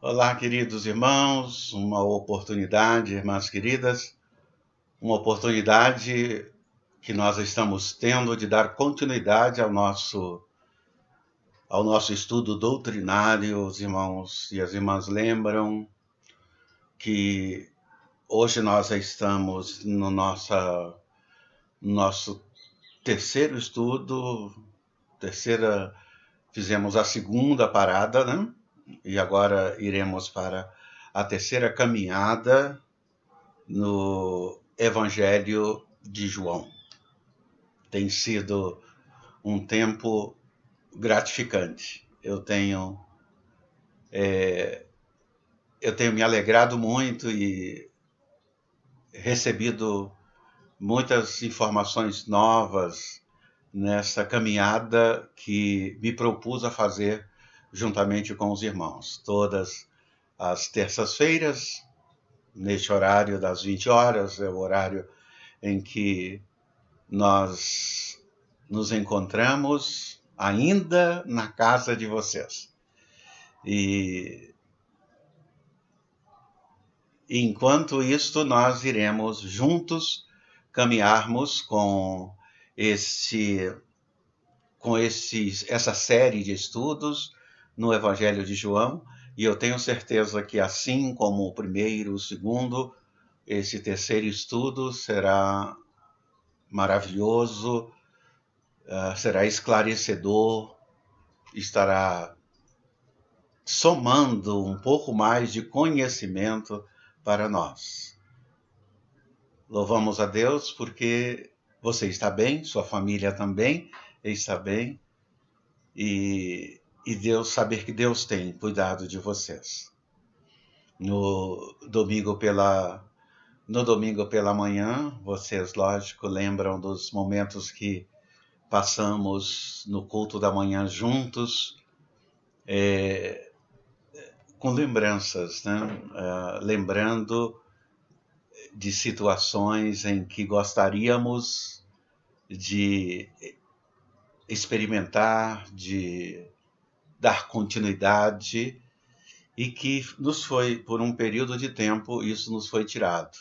Olá, queridos irmãos, uma oportunidade, irmãs queridas, uma oportunidade que nós estamos tendo de dar continuidade ao nosso estudo doutrinário. Os irmãos e as irmãs lembram que hoje nós estamos no nosso terceiro estudo, fizemos a segunda parada, né? E agora iremos para a terceira caminhada no Evangelho de João. Tem sido um tempo gratificante. Eu tenho me alegrado muito e recebido muitas informações novas nessa caminhada que me propus a fazer juntamente com os irmãos. Todas as terças-feiras, neste horário das 20 horas, é o horário em que nós nos encontramos ainda na casa de vocês. E enquanto isto, nós iremos juntos caminharmos com essa série de estudos no Evangelho de João, e eu tenho certeza que assim como o primeiro, o segundo, esse terceiro estudo será maravilhoso, será esclarecedor, estará somando um pouco mais de conhecimento para nós. Louvamos a Deus porque você está bem, sua família também está bem, e saber que Deus tem cuidado de vocês. No domingo pela manhã, vocês, lógico, lembram dos momentos que passamos no culto da manhã juntos, com lembranças, né? Lembrando de situações em que gostaríamos de experimentar, de dar continuidade, e que nos foi, por um período de tempo, isso nos foi tirado.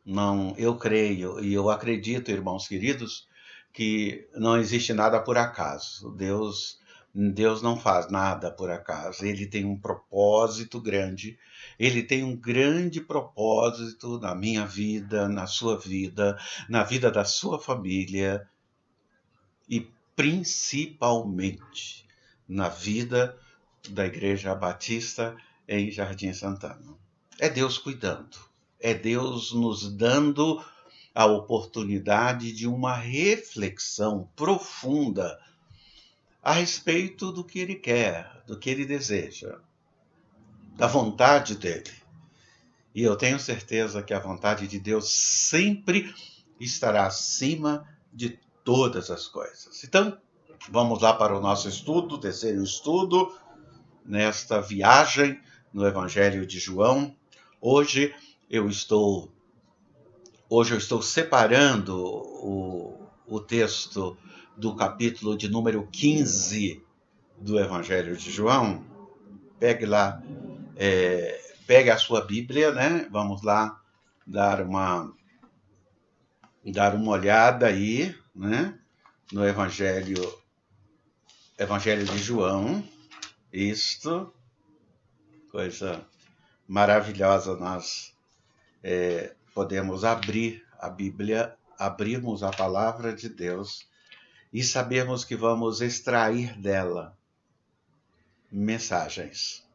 Não, eu creio e eu acredito, irmãos queridos, que não existe nada por acaso. Deus não faz nada por acaso. Ele tem um propósito grande. Ele tem um grande propósito na minha vida, na sua vida, na vida da sua família e principalmente na vida da Igreja Batista em Jardim Santana. É Deus cuidando. É Deus nos dando a oportunidade de uma reflexão profunda a respeito do que Ele quer, do que Ele deseja, da vontade dEle. E eu tenho certeza que a vontade de Deus sempre estará acima de todas as coisas. Então, vamos lá para o nosso estudo, o terceiro estudo, nesta viagem no Evangelho de João. Hoje eu estou separando o texto do capítulo de número 15 do Evangelho de João. Pegue lá, pegue a sua Bíblia, né? Vamos lá dar uma olhada aí, né? No Evangelho de João. Isto, coisa maravilhosa, nós podemos abrir a Bíblia, abrirmos a palavra de Deus e sabermos que vamos extrair dela mensagens,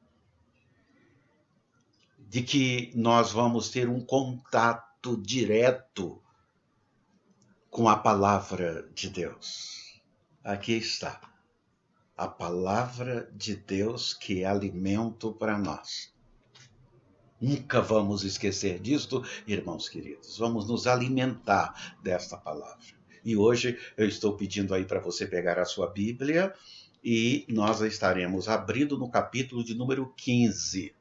de que nós vamos ter um contato direto com a palavra de Deus. Aqui está, a palavra de Deus que é alimento para nós. Nunca vamos esquecer disto, irmãos queridos. Vamos nos alimentar desta palavra. E hoje eu estou pedindo aí para você pegar a sua Bíblia e nós estaremos abrindo no capítulo de número 15.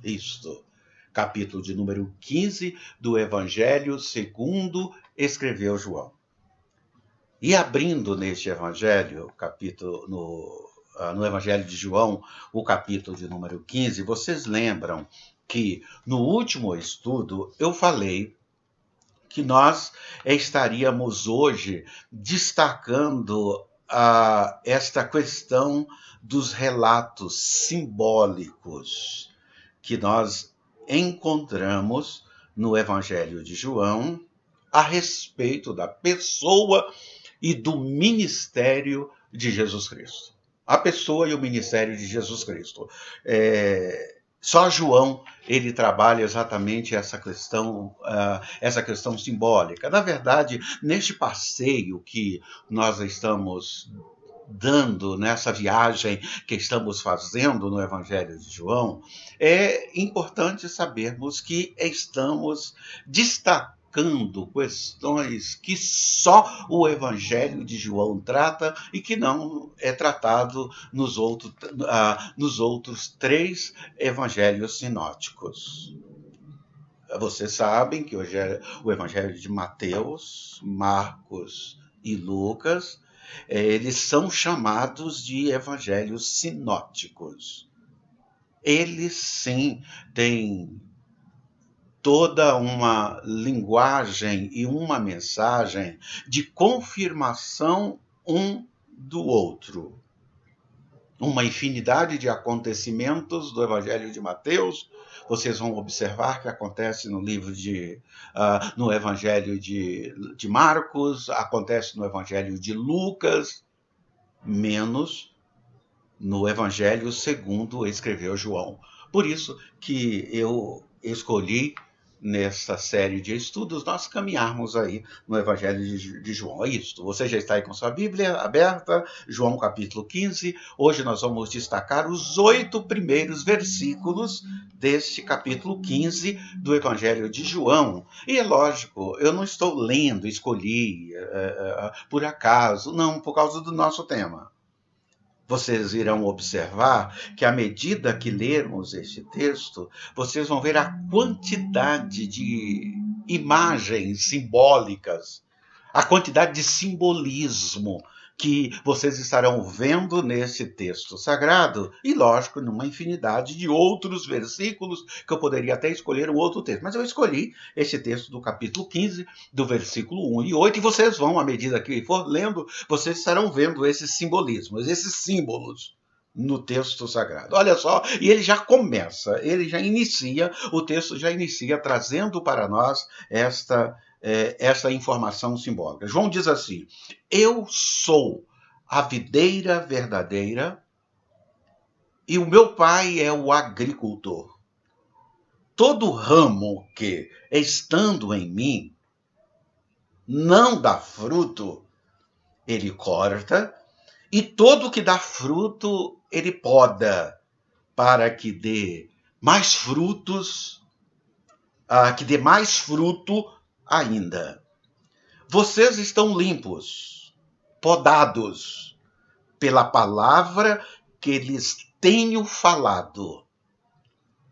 Isto, capítulo de número 15 do Evangelho segundo escreveu João. E abrindo neste Evangelho, no Evangelho de João, o capítulo de número 15, vocês lembram que no último estudo eu falei que nós estaríamos hoje destacando esta questão dos relatos simbólicos que nós encontramos no Evangelho de João a respeito da pessoa e do ministério de Jesus Cristo. A pessoa e o ministério de Jesus Cristo. Só João ele trabalha exatamente essa questão simbólica. Na verdade, neste passeio que nós estamos dando nessa viagem que estamos fazendo no Evangelho de João, é importante sabermos que estamos destacando questões que só o Evangelho de João trata e que não é tratado nos outros 3 evangelhos sinóticos. Vocês sabem que hoje o Evangelho de Mateus, Marcos e Lucas, eles são chamados de evangelhos sinóticos. Eles, sim, têm toda uma linguagem e uma mensagem de confirmação um do outro. Uma infinidade de acontecimentos do Evangelho de Mateus, vocês vão observar que acontece no Evangelho de Marcos, acontece no Evangelho de Lucas, menos no Evangelho segundo escreveu João. Por isso que eu escolhi, nessa série de estudos, nós caminharmos aí no Evangelho de João. É isso. Você já está aí com sua Bíblia aberta, João capítulo 15. Hoje nós vamos destacar os 8 primeiros versículos deste capítulo 15 do Evangelho de João. E é lógico, eu não estou lendo, escolhi por acaso, não, por causa do nosso tema. Vocês irão observar que, à medida que lermos este texto, vocês vão ver a quantidade de imagens simbólicas, a quantidade de simbolismo que vocês estarão vendo nesse texto sagrado, e, lógico, numa infinidade de outros versículos, que eu poderia até escolher um outro texto. Mas eu escolhi esse texto do capítulo 15, do versículo 1 e 8, e vocês vão, à medida que for lendo, vocês estarão vendo esses simbolismos, esses símbolos no texto sagrado. Olha só, e ele já começa, o texto já inicia trazendo para nós essa informação simbólica. João diz assim: eu sou a videira verdadeira e o meu pai é o agricultor. Todo ramo que, estando em mim, não dá fruto, ele corta, e todo que dá fruto, ele poda, para que dê mais frutos, que dê mais fruto ainda. Vocês estão limpos, podados, pela palavra que lhes tenho falado.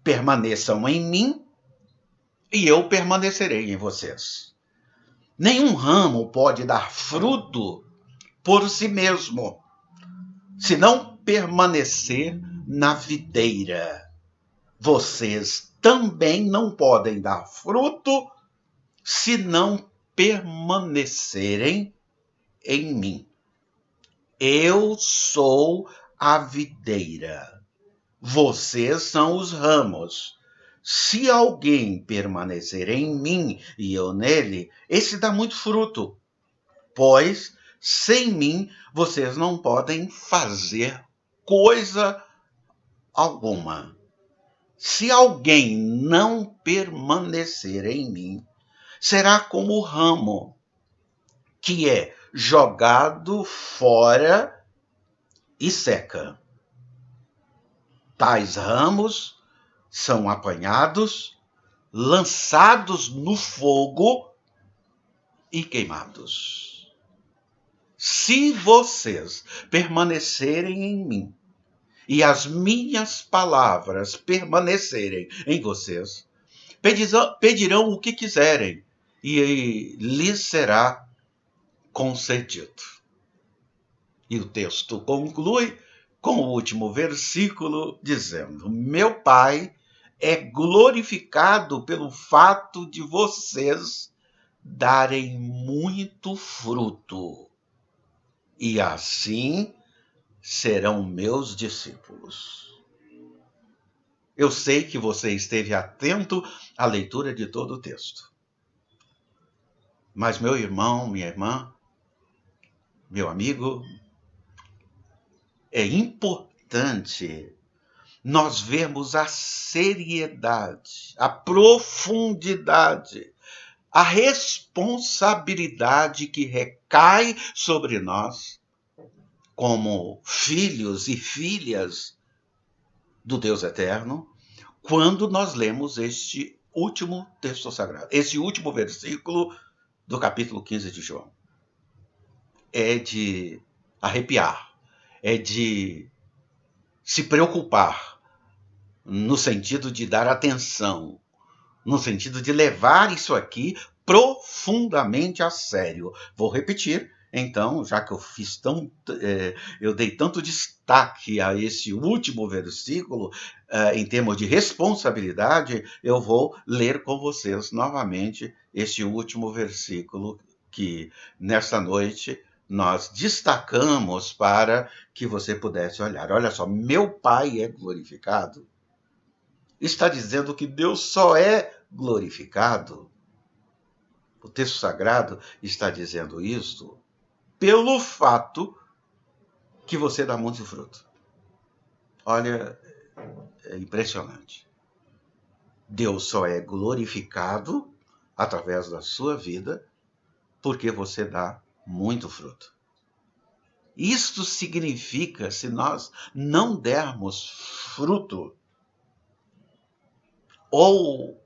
Permaneçam em mim e eu permanecerei em vocês. Nenhum ramo pode dar fruto por si mesmo, se não permanecer na videira. Vocês também não podem dar fruto se não permanecerem em mim. Eu sou a videira. Vocês são os ramos. Se alguém permanecer em mim e eu nele, esse dá muito fruto, pois sem mim vocês não podem fazer coisa alguma. Se alguém não permanecer em mim, será como o ramo que é jogado fora e seca. Tais ramos são apanhados, lançados no fogo e queimados. Se vocês permanecerem em mim e as minhas palavras permanecerem em vocês, pedirão o que quiserem e lhes será concedido. E o texto conclui com o último versículo dizendo: meu Pai é glorificado pelo fato de vocês darem muito fruto, e assim serão meus discípulos. Eu sei que você esteve atento à leitura de todo o texto. Mas, meu irmão, minha irmã, meu amigo, é importante nós vermos a seriedade, a profundidade, a responsabilidade que recai sobre nós como filhos e filhas do Deus eterno, quando nós lemos este último texto sagrado, esse último versículo do capítulo 15 de João. É de arrepiar, é de se preocupar, no sentido de dar atenção, no sentido de levar isso aqui profundamente a sério. Vou repetir, então, já que eu dei tanto destaque a esse último versículo, em termos de responsabilidade, eu vou ler com vocês novamente este último versículo que, nesta noite, nós destacamos para que você pudesse olhar. Olha só, meu Pai é glorificado. Está dizendo que Deus só é glorificado. O texto sagrado está dizendo isto pelo fato que você dá muito fruto. Olha, é impressionante. Deus só é glorificado através da sua vida porque você dá muito fruto. Isto significa, se nós não dermos fruto, ou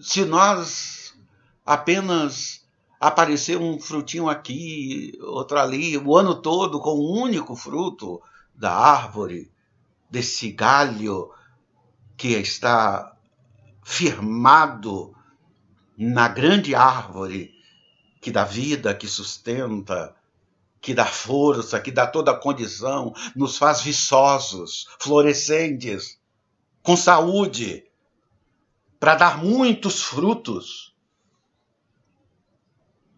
se nós apenas aparecer um frutinho aqui, outro ali, o ano todo com um único fruto da árvore, desse galho que está firmado na grande árvore que dá vida, que sustenta, que dá força, que dá toda a condição, nos faz viçosos, florescentes, com saúde, para dar muitos frutos.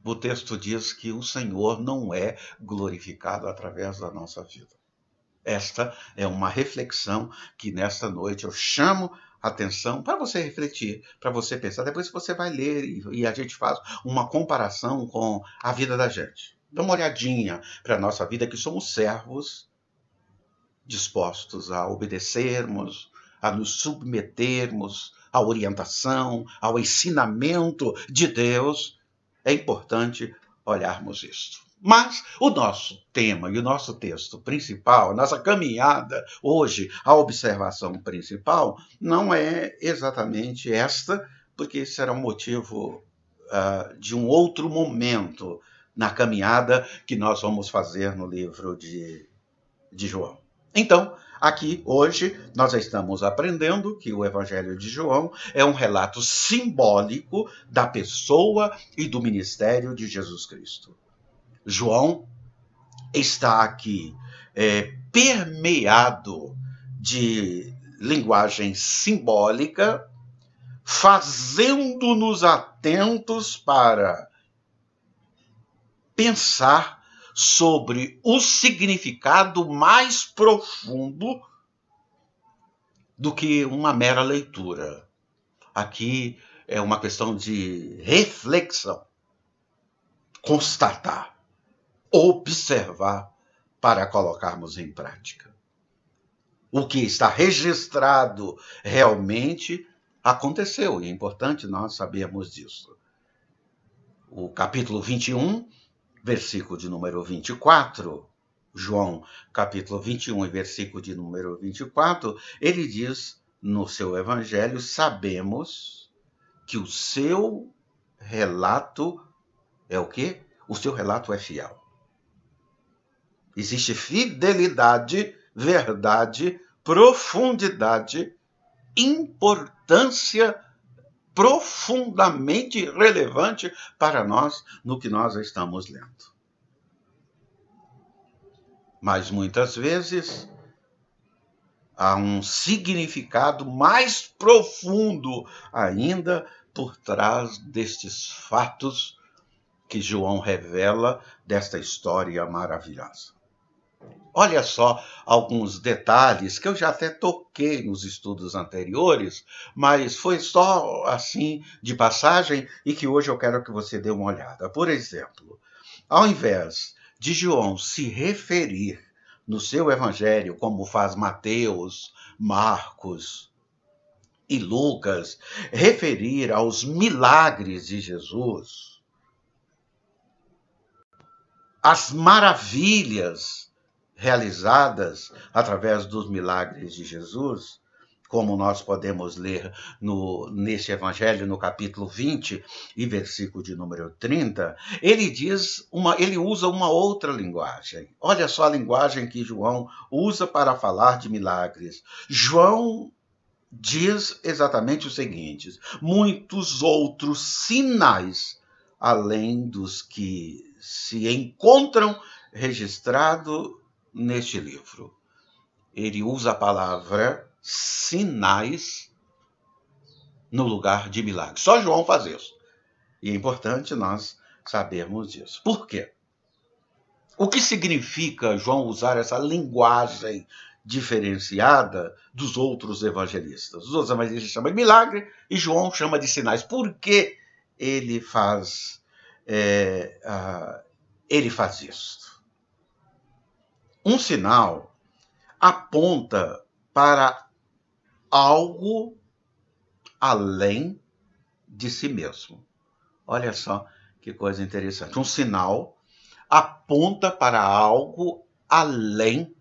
O texto diz que o Senhor não é glorificado através da nossa vida. Esta é uma reflexão que nesta noite eu chamo a atenção para você refletir, para você pensar. Depois você vai ler e a gente faz uma comparação com a vida da gente. Dá uma olhadinha para a nossa vida, que somos servos dispostos a obedecermos, a nos submetermos à orientação, ao ensinamento de Deus. É importante olharmos isto. Mas o nosso tema e o nosso texto principal, nossa caminhada hoje, a observação principal, não é exatamente esta, porque será um motivo de um outro momento na caminhada que nós vamos fazer no livro de João. Então, aqui, hoje, nós estamos aprendendo que o Evangelho de João é um relato simbólico da pessoa e do ministério de Jesus Cristo. João está aqui permeado de linguagem simbólica, fazendo-nos atentos para pensar sobre o significado mais profundo do que uma mera leitura. Aqui é uma questão de reflexão, constatar, observar para colocarmos em prática. O que está registrado realmente aconteceu, e é importante nós sabermos disso. O capítulo 21, versículo de número 24, João, capítulo 21 e versículo de número 24, ele diz no seu evangelho: sabemos que o seu relato é o quê? O seu relato é fiel. Existe fidelidade, verdade, profundidade, importância profundamente relevante para nós no que nós estamos lendo. Mas muitas vezes há um significado mais profundo ainda por trás destes fatos que João revela desta história maravilhosa. Olha só alguns detalhes que eu já até toquei nos estudos anteriores, mas foi só assim de passagem e que hoje eu quero que você dê uma olhada. Por exemplo, ao invés de João se referir no seu evangelho, como faz Mateus, Marcos e Lucas, referir aos milagres de Jesus, as maravilhas realizadas através dos milagres de Jesus, como nós podemos ler neste evangelho, no capítulo 20 e versículo de número 30, ele usa uma outra linguagem. Olha só a linguagem que João usa para falar de milagres. João diz exatamente o seguinte: muitos outros sinais, além dos que se encontram registrados neste livro. Ele usa a palavra sinais no lugar de milagres. Só João faz isso. E é importante nós sabermos disso. Por quê? O que significa João usar essa linguagem diferenciada dos outros evangelistas? Os outros evangelistas chamam de milagre e João chama de sinais. Por que ele faz isso? Um sinal aponta para algo além de si mesmo. Olha só que coisa interessante. Um sinal aponta para algo além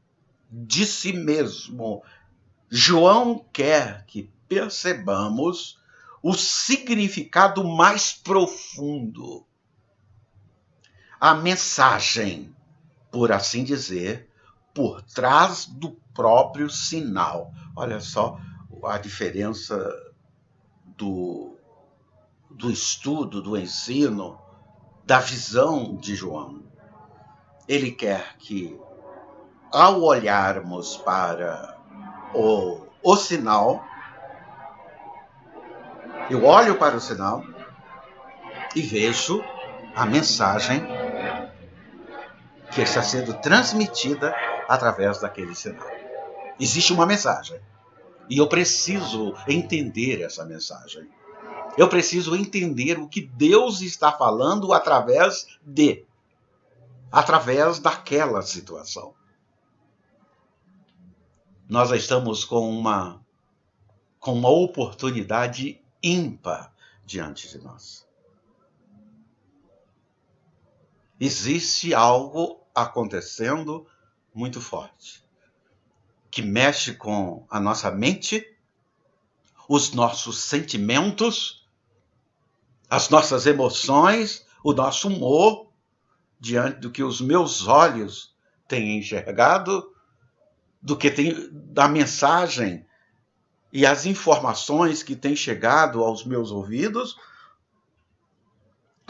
de si mesmo. João quer que percebamos o significado mais profundo, a mensagem, por assim dizer, por trás do próprio sinal. Olha só a diferença do estudo, do ensino, da visão de João. Ele quer que, ao olharmos para o sinal, eu olho para o sinal e vejo a mensagem que está sendo transmitida através daquele sinal. Existe uma mensagem e eu preciso entender essa mensagem. Eu preciso entender o que Deus está falando através daquela situação. Nós estamos com uma oportunidade ímpar diante de nós. Existe algo acontecendo muito forte, que mexe com a nossa mente, os nossos sentimentos, as nossas emoções, o nosso humor, diante do que os meus olhos têm enxergado, da mensagem e as informações que têm chegado aos meus ouvidos.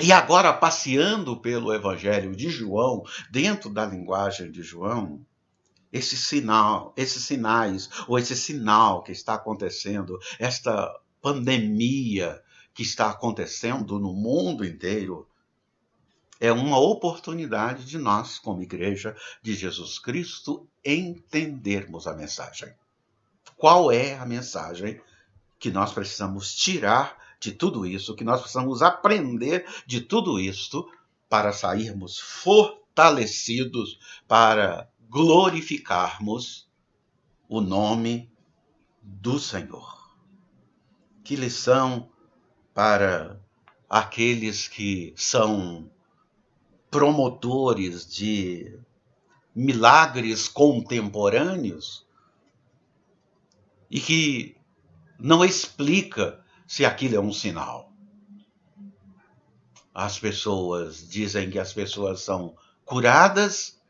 E agora, passeando pelo Evangelho de João, dentro da linguagem de João, esses sinais, ou esse sinal que está acontecendo, esta pandemia que está acontecendo no mundo inteiro, é uma oportunidade de nós, como Igreja de Jesus Cristo, entendermos a mensagem. Qual é a mensagem que nós precisamos tirar de tudo isso, que nós precisamos aprender de tudo isto para sairmos fortalecidos, para glorificarmos o nome do Senhor? Que lição para aqueles que são promotores de milagres contemporâneos e que não explica se aquilo é um sinal. As pessoas dizem que as pessoas são curadas,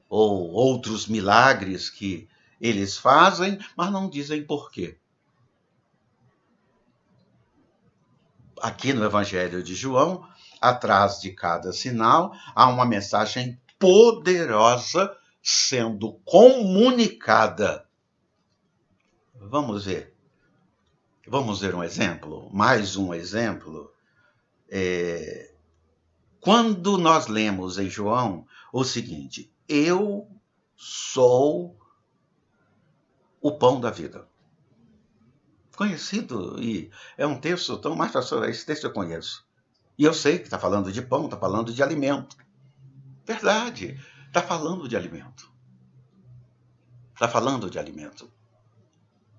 ou outros milagres que eles fazem, mas não dizem por quê. Aqui no Evangelho de João, atrás de cada sinal, há uma mensagem poderosa sendo comunicada. Vamos ver. Vamos ver um exemplo, mais um exemplo. Quando nós lemos em João o seguinte: eu sou o pão da vida. Conhecido, e é um texto tão mais, pastor, esse texto eu conheço. E eu sei que está falando de pão, está falando de alimento. Verdade, está falando de alimento. Está falando de alimento.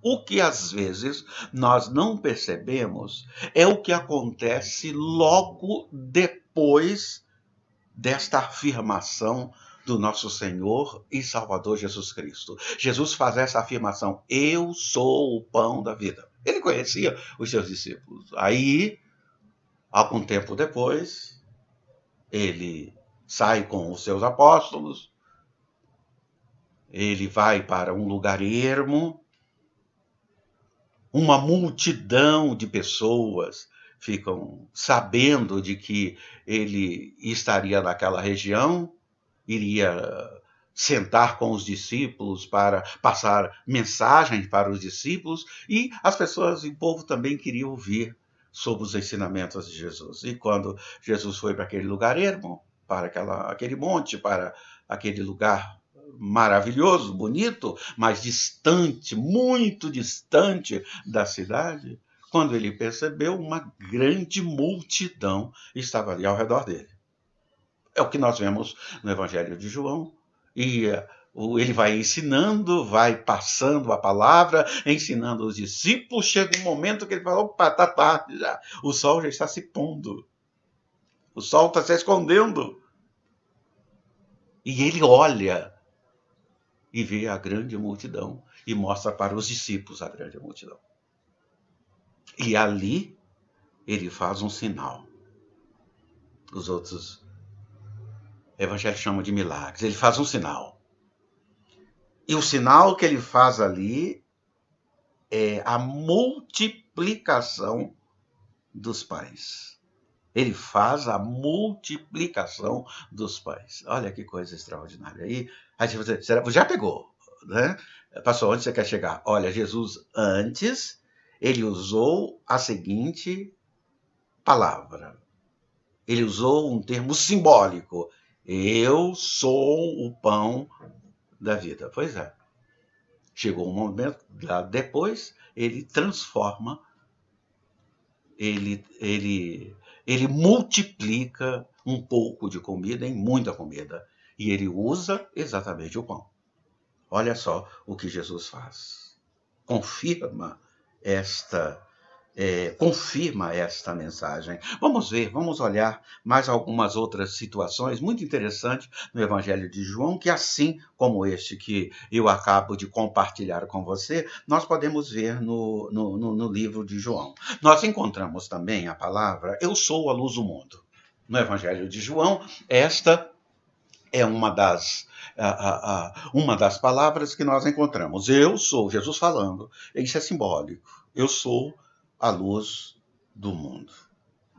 O que às vezes nós não percebemos é o que acontece logo depois desta afirmação do nosso Senhor e Salvador Jesus Cristo. Jesus faz essa afirmação: eu sou o pão da vida. Ele conhecia os seus discípulos. Aí, algum tempo depois, ele sai com os seus apóstolos, ele vai para um lugar ermo, uma multidão de pessoas ficam sabendo de que ele estaria naquela região, iria sentar com os discípulos para passar mensagens para os discípulos, e as pessoas e o povo também queriam ouvir sobre os ensinamentos de Jesus. E quando Jesus foi para aquele lugar ermo, para aquele monte, para aquele lugar maravilhoso, bonito, mas distante, muito distante da cidade, quando ele percebeu, uma grande multidão estava ali ao redor dele. É o que nós vemos no Evangelho de João. E ele vai ensinando, vai passando a palavra, ensinando os discípulos. Chega um momento que ele fala: opa, está tarde já. O sol já está se pondo. O sol está se escondendo. E ele olha e vê a grande multidão e mostra para os discípulos a grande multidão. E ali ele faz um sinal. Os outros evangelhos chamam de milagres. Ele faz um sinal. E o sinal que ele faz ali é a multiplicação dos pães. Ele faz a multiplicação dos pães. Olha que coisa extraordinária. Aí você já pegou, né? Pastor, onde você quer chegar? Olha, Jesus antes, ele usou a seguinte palavra. Ele usou um termo simbólico. Eu sou o pão da vida. Pois é. Chegou um momento, lá depois, ele transforma, ele multiplica um pouco de comida em muita comida. E ele usa exatamente o pão. Olha só o que Jesus faz. Confirma esta mensagem. Vamos olhar mais algumas outras situações muito interessantes no Evangelho de João, que assim como este que eu acabo de compartilhar com você, nós podemos ver no livro de João. Nós encontramos também a palavra eu sou a luz do mundo. No Evangelho de João, esta é uma das palavras que nós encontramos. Eu sou, Jesus falando, isso é simbólico. Eu sou a luz do mundo.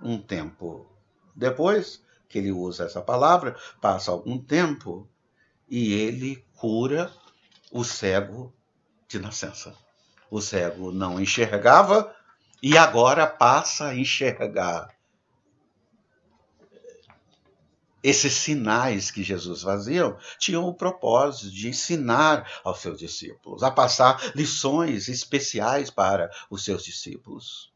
Um tempo depois que ele usa essa palavra, passa algum tempo e ele cura o cego de nascença. O cego não enxergava e agora passa a enxergar. Esses sinais que Jesus fazia tinham o propósito de ensinar aos seus discípulos, a passar lições especiais para os seus discípulos.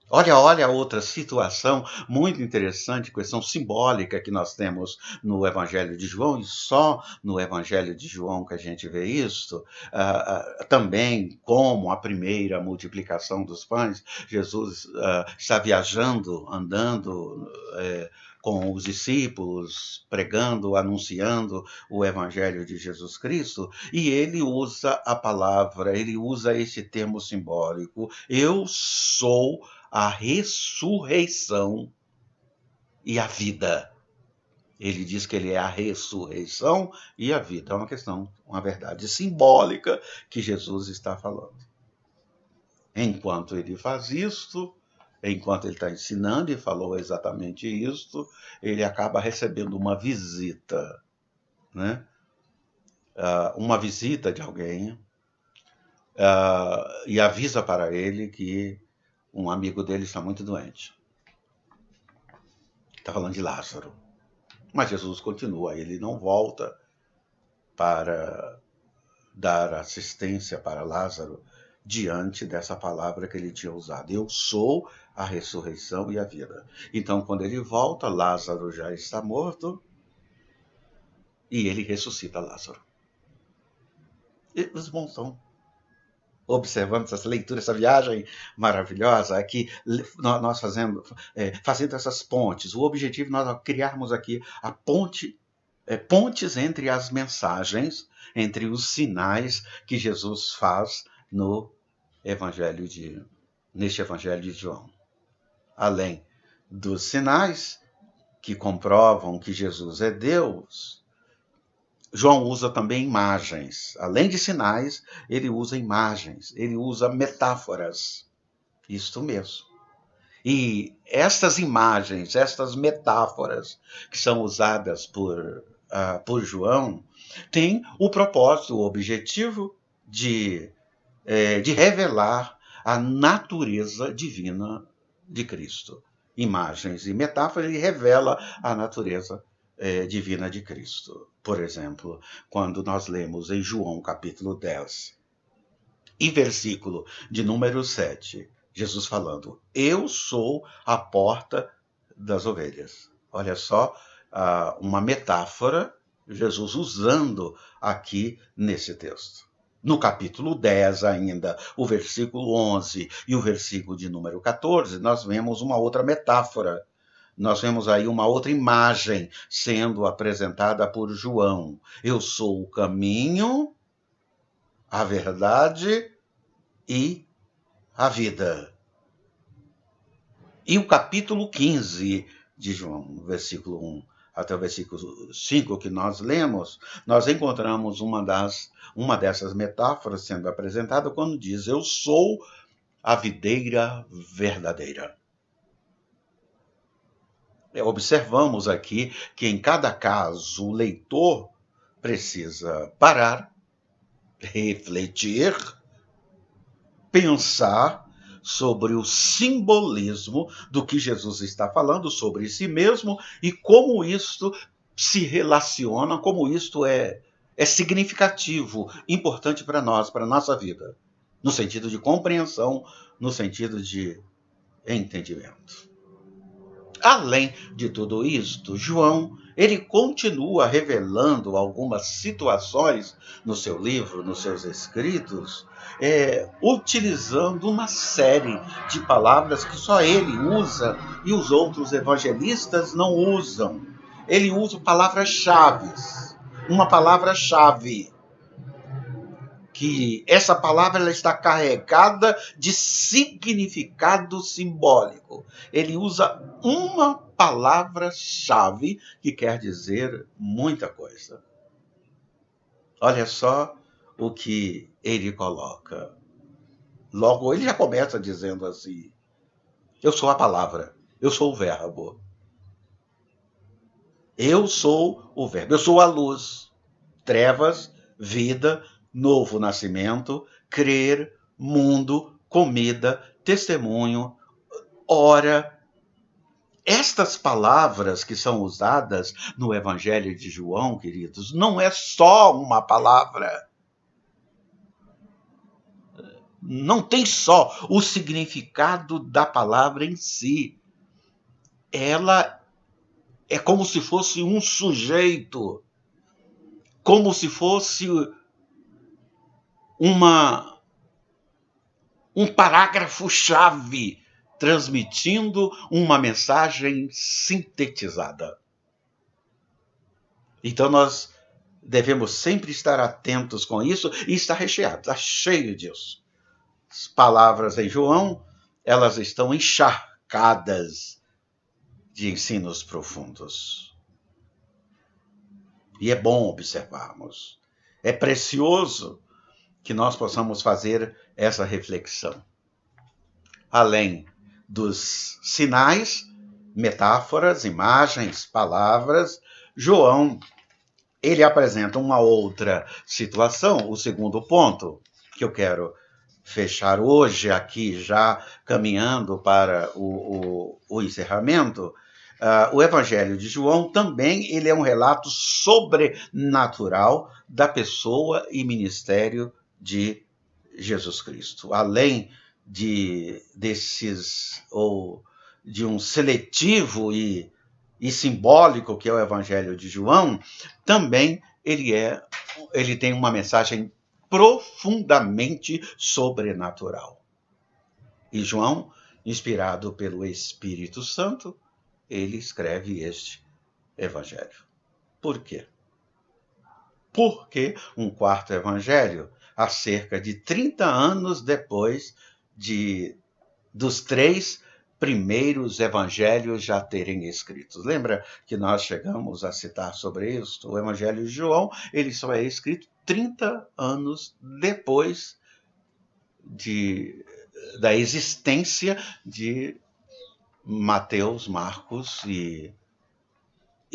Olha outra situação muito interessante, questão simbólica que nós temos no Evangelho de João, e só no Evangelho de João que a gente vê isso, também como a primeira multiplicação dos pães, Jesus está viajando, andando com os discípulos, pregando, anunciando o Evangelho de Jesus Cristo, e ele usa a palavra, ele usa esse termo simbólico, eu sou a ressurreição e a vida. Ele diz que ele é a ressurreição e a vida. É uma questão, uma verdade simbólica que Jesus está falando. Enquanto ele faz isto, enquanto ele está ensinando, e falou exatamente isso, ele acaba recebendo uma visita, né? Uma visita de alguém, e avisa para ele que um amigo dele está muito doente. Está falando de Lázaro. Mas Jesus continua, ele não volta para dar assistência para Lázaro diante dessa palavra que ele tinha usado. Eu sou a ressurreição e a vida. Então, quando ele volta, Lázaro já está morto e ele ressuscita Lázaro. E os bons estão observando essa leitura, essa viagem maravilhosa, aqui nós fazendo essas pontes. O objetivo é nós criarmos aqui a pontes entre as mensagens, entre os sinais que Jesus faz neste Evangelho de João. Além dos sinais que comprovam que Jesus é Deus, João usa também imagens. Além de sinais, ele usa imagens, ele usa metáforas. Isto mesmo. E estas imagens, estas metáforas que são usadas por João, têm o propósito, o objetivo de revelar a natureza divina de Cristo. Imagens e metáforas, ele revela a natureza divina de Cristo. Por exemplo, quando nós lemos em João capítulo 10 e versículo de número 7, Jesus falando, eu sou a porta das ovelhas. Olha só, uma metáfora, Jesus usando aqui nesse texto. No capítulo 10 ainda, o versículo 11 e o versículo de número 14, nós vemos uma outra metáfora. Nós vemos aí uma outra imagem sendo apresentada por João. Eu sou o caminho, a verdade e a vida. E o capítulo 15 de João, versículo 1 até o versículo 5 que nós lemos, nós encontramos uma dessas metáforas sendo apresentada quando diz, eu sou a videira verdadeira. Observamos aqui que em cada caso o leitor precisa parar, refletir, pensar sobre o simbolismo do que Jesus está falando sobre si mesmo e como isto se relaciona, como isto é significativo, importante para nós, para a nossa vida, no sentido de compreensão, no sentido de entendimento. Além de tudo isto, João, ele continua revelando algumas situações no seu livro, nos seus escritos, utilizando uma série de palavras que só ele usa e os outros evangelistas não usam. Ele usa palavras-chave, uma palavra-chave, que essa palavra ela está carregada de significado simbólico. Ele usa uma palavra-chave que quer dizer muita coisa. Olha só o que ele coloca. Logo, ele já começa dizendo assim, eu sou a palavra, eu sou o verbo. Eu sou o verbo, eu sou a luz, trevas, vida, novo nascimento, crer, mundo, comida, testemunho, hora. Estas palavras que são usadas no Evangelho de João, queridos, não é só uma palavra. Não tem só o significado da palavra em si. Ela é como se fosse um sujeito, como se fosse um parágrafo-chave transmitindo uma mensagem sintetizada. Então nós devemos sempre estar atentos com isso e estar recheado, está cheio disso. As palavras em João, elas estão encharcadas de ensinos profundos. E é bom observarmos. É precioso que nós possamos fazer essa reflexão. Além dos sinais, metáforas, imagens, palavras, João, ele apresenta uma outra situação, o segundo ponto que eu quero fechar hoje aqui, já caminhando para o encerramento. O Evangelho de João também ele é um relato sobrenatural da pessoa e ministério de Jesus Cristo. Além de um seletivo e simbólico que é o Evangelho de João, também ele tem uma mensagem profundamente sobrenatural. E João, inspirado pelo Espírito Santo, ele escreve este evangelho. Por quê? Porque um quarto evangelho, há cerca de 30 anos depois dos 3 primeiros evangelhos já terem escritos. Lembra que nós chegamos a citar sobre isso? O Evangelho de João, ele só é escrito 30 anos depois da existência de Mateus, Marcos e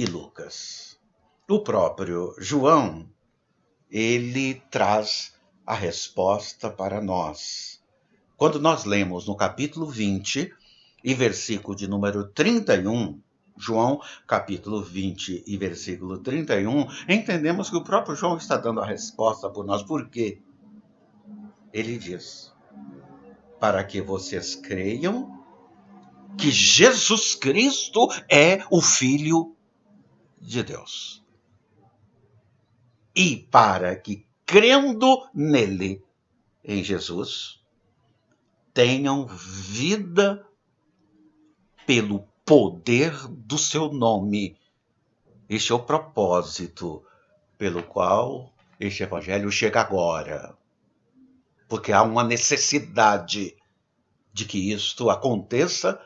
Lucas. O próprio João, ele traz a resposta para nós. Quando nós lemos no capítulo 20 e versículo de número 31, João, capítulo 20 e versículo 31, entendemos que o próprio João está dando a resposta por nós. Por quê? Ele diz: para que vocês creiam que Jesus Cristo é o Filho de Deus. E para que, crendo nele, em Jesus, tenham vida pelo poder do seu nome. Este é o propósito pelo qual este evangelho chega agora. Porque há uma necessidade de que isto aconteça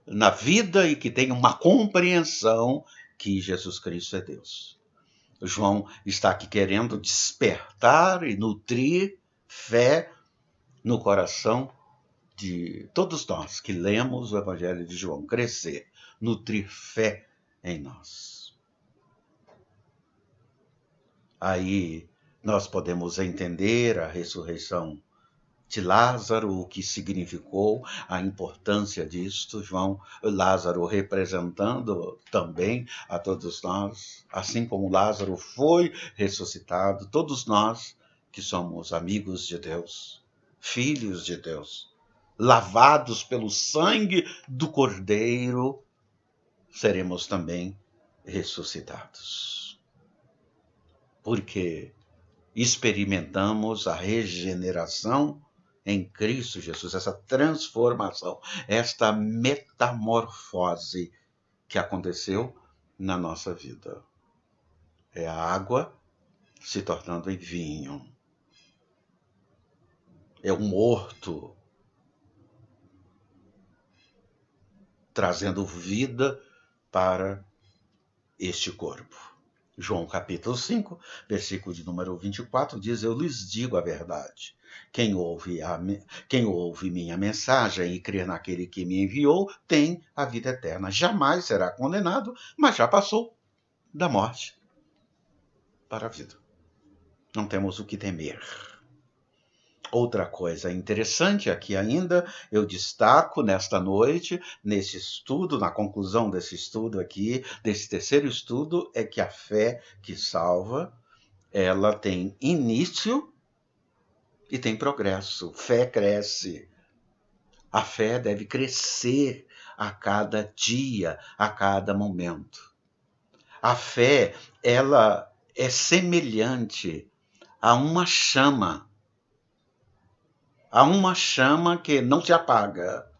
na vida e que tenha uma compreensão que Jesus Cristo é Deus. João está aqui querendo despertar e nutrir fé no coração de todos nós que lemos o Evangelho de João. Crescer, nutrir fé em nós. Aí nós podemos entender a ressurreição de Lázaro, o que significou, a importância disto, Lázaro representando também a todos nós, assim como Lázaro foi ressuscitado, todos nós que somos amigos de Deus, filhos de Deus, lavados pelo sangue do Cordeiro, seremos também ressuscitados. Porque experimentamos a regeneração em Cristo Jesus, essa transformação, esta metamorfose que aconteceu na nossa vida. É a água se tornando em vinho. É o morto trazendo vida para este corpo. João capítulo 5, versículo de número 24, diz: eu lhes digo a verdade. Quem ouve minha mensagem e crer naquele que me enviou, tem a vida eterna. Jamais será condenado, mas já passou da morte para a vida. Não temos o que temer. Outra coisa interessante aqui ainda, eu destaco nesta noite, nesse estudo, na conclusão desse estudo aqui, desse terceiro estudo, é que a fé que salva, ela tem início e tem progresso. Fé cresce. A fé deve crescer a cada dia, a cada momento. A fé, ela é semelhante a uma chama. Há uma chama que não se apaga.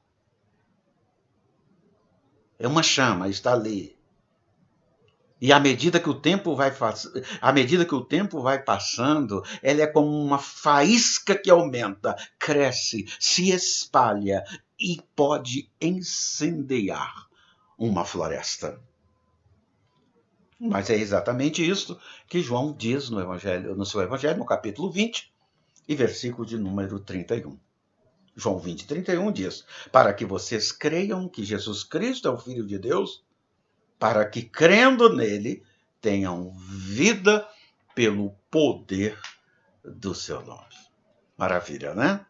É uma chama, está ali. E à medida que o tempo vai passando, ela é como uma faísca que aumenta, cresce, se espalha e pode incendiar uma floresta. Mas é exatamente isso que João diz no seu Evangelho, no capítulo 20, e versículo de número 31. João 20:31 diz: para que vocês creiam que Jesus Cristo é o Filho de Deus, para que, crendo nele, tenham vida pelo poder do seu nome. Maravilha, né?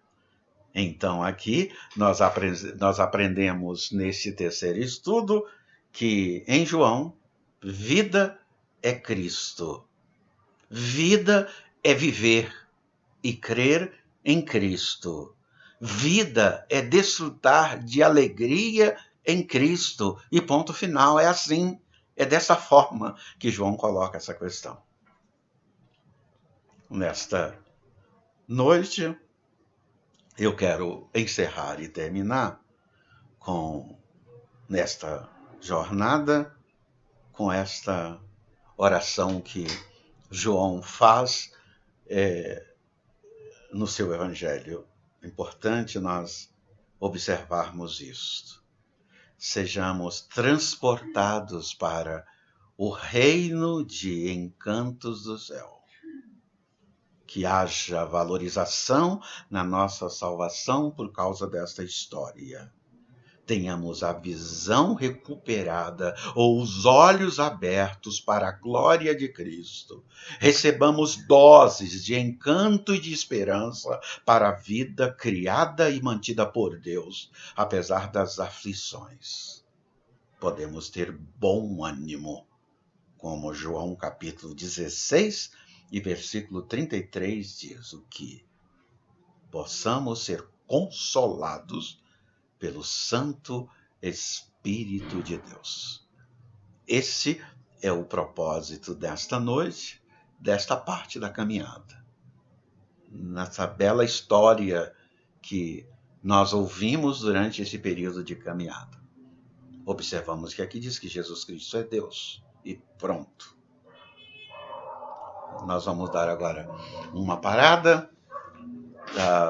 Então, aqui nós aprendemos nesse terceiro estudo que, em João, vida é Cristo. Vida é viver e crer em Cristo. Vida é desfrutar de alegria em Cristo. E ponto final. É assim, é dessa forma que João coloca essa questão. Nesta noite, eu quero encerrar e terminar nesta jornada, com esta oração que João faz no seu evangelho. É importante nós observarmos isto. Sejamos transportados para o reino de encantos do céu. Que haja valorização na nossa salvação por causa desta história. Tenhamos a visão recuperada ou os olhos abertos para a glória de Cristo. Recebamos doses de encanto e de esperança para a vida criada e mantida por Deus, apesar das aflições. Podemos ter bom ânimo, como João capítulo 16 e versículo 33 diz o que possamos ser consolados pelo Santo Espírito de Deus. Esse é o propósito desta noite, desta parte da caminhada. Nessa bela história que nós ouvimos durante esse período de caminhada. Observamos que aqui diz que Jesus Cristo é Deus e pronto. Nós vamos dar agora uma parada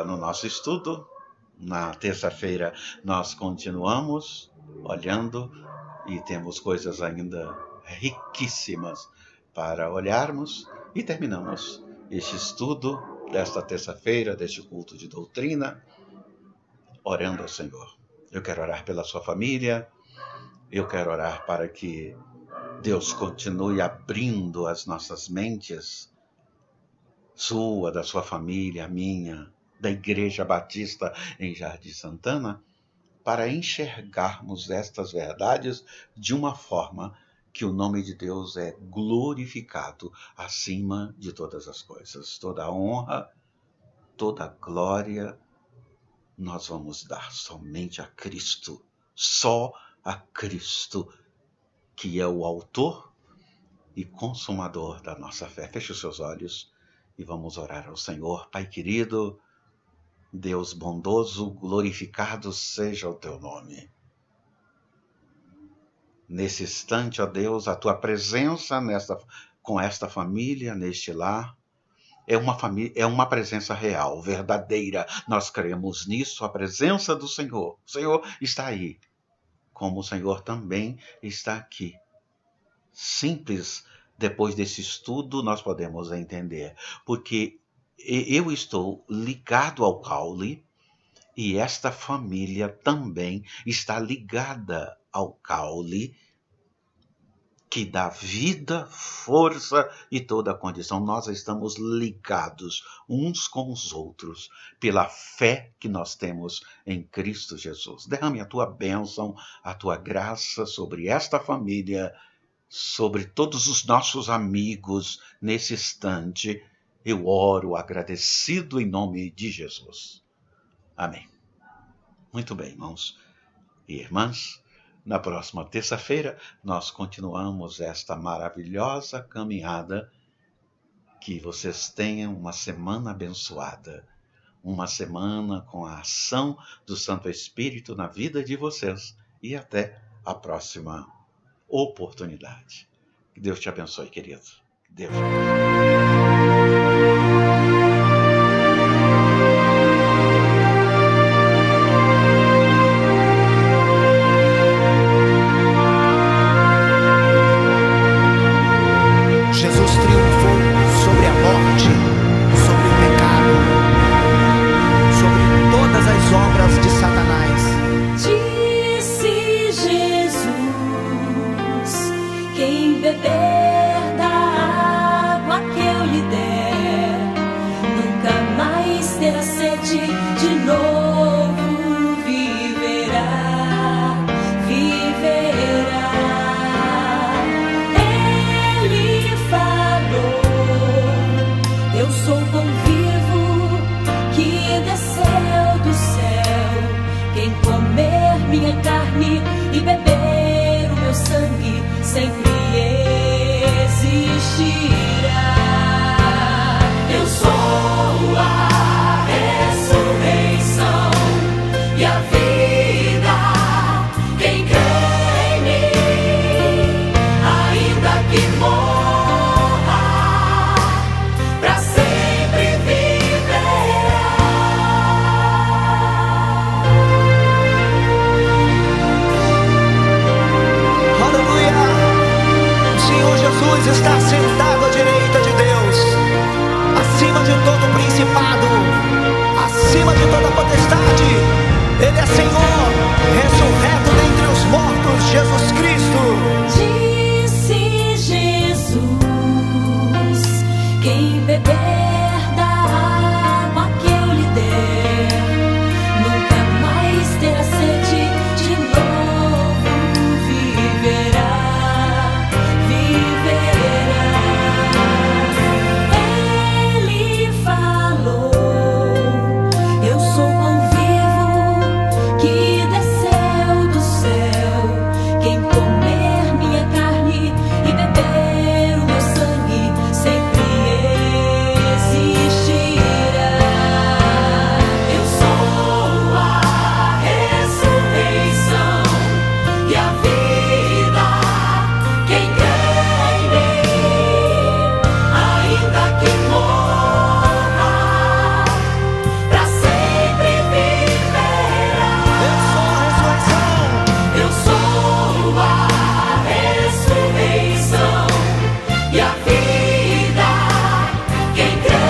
no nosso estudo. Na terça-feira nós continuamos olhando e temos coisas ainda riquíssimas para olharmos e terminamos este estudo desta terça-feira, deste culto de doutrina, orando ao Senhor. Eu quero orar pela sua família, eu quero orar para que Deus continue abrindo as nossas mentes, sua, da sua família, a minha, da Igreja Batista em Jardim Santana, para enxergarmos estas verdades de uma forma que o nome de Deus é glorificado acima de todas as coisas. Toda a honra, toda a glória, nós vamos dar somente a Cristo, só a Cristo, que é o autor e consumador da nossa fé. Feche os seus olhos e vamos orar ao Senhor. Pai querido, Deus bondoso, glorificado seja o teu nome. Nesse instante, ó Deus, a tua presença com esta família, neste lar, é uma presença real, verdadeira. Nós cremos nisso, a presença do Senhor. O Senhor está aí, como o Senhor também está aqui. Simples, depois desse estudo, nós podemos entender, porque eu estou ligado ao caule e esta família também está ligada ao caule, que dá vida, força e toda a condição. Nós estamos ligados uns com os outros pela fé que nós temos em Cristo Jesus. Derrame a tua bênção, a tua graça sobre esta família, sobre todos os nossos amigos nesse instante. Eu oro agradecido em nome de Jesus. Amém. Muito bem, irmãos e irmãs. Na próxima terça-feira, nós continuamos esta maravilhosa caminhada. Que vocês tenham uma semana abençoada. Uma semana com a ação do Santo Espírito na vida de vocês. E até a próxima oportunidade. Que Deus te abençoe, querido. Deus te abençoe. Jesus triunfou sobre a morte, sobre o pecado, sobre todas as obras existirá. Eu sou a ressurreição e a vida. Quem crê em mim, ainda que morra, pra sempre viverá. Aleluia! O Senhor Jesus está sentado à direita de Deus, acima de todo principado, acima de toda potestade. Ele é Senhor, ressurreto dentre os mortos, Jesus Cristo. Disse Jesus: quem beber da água que eu lhe der, nunca mais terá sede, de novo viverá, viverá. Ele falou: eu sou o pão vivo que desceu do céu. Quem comer minha carne e beber o meu sangue sempre existirá. Eu sou a ressurreição e a vida. Quem crê em mim, ainda que morra, pra sempre viverá. Eu sou a ressurreição. Eu sou a ressurreição e a vida. Quem crê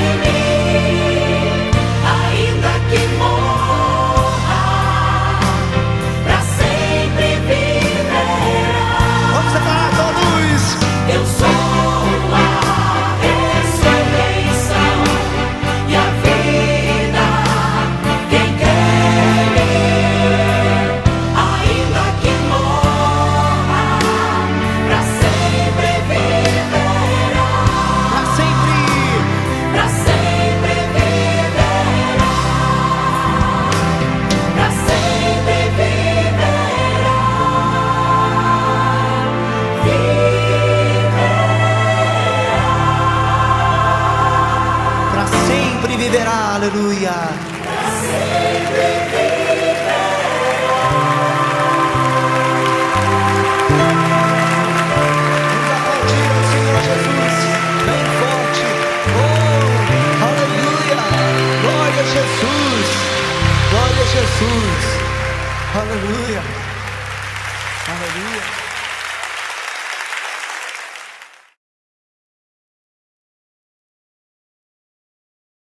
em mim, ainda que morra, pra sempre viverá. Vamos declarar todos. Eu sou a ressurreição e a vida. Quem crê em mim, ainda que morra, pra sempre viverá. Para sempre. Pra sempre viverá. Pra sempre viverá. Para sempre viverá, aleluia. Vamos aplaudir ao Senhor Jesus, bem forte. Oh, aleluia. Glória a Jesus. Glória a Jesus. Aleluia. Aleluia.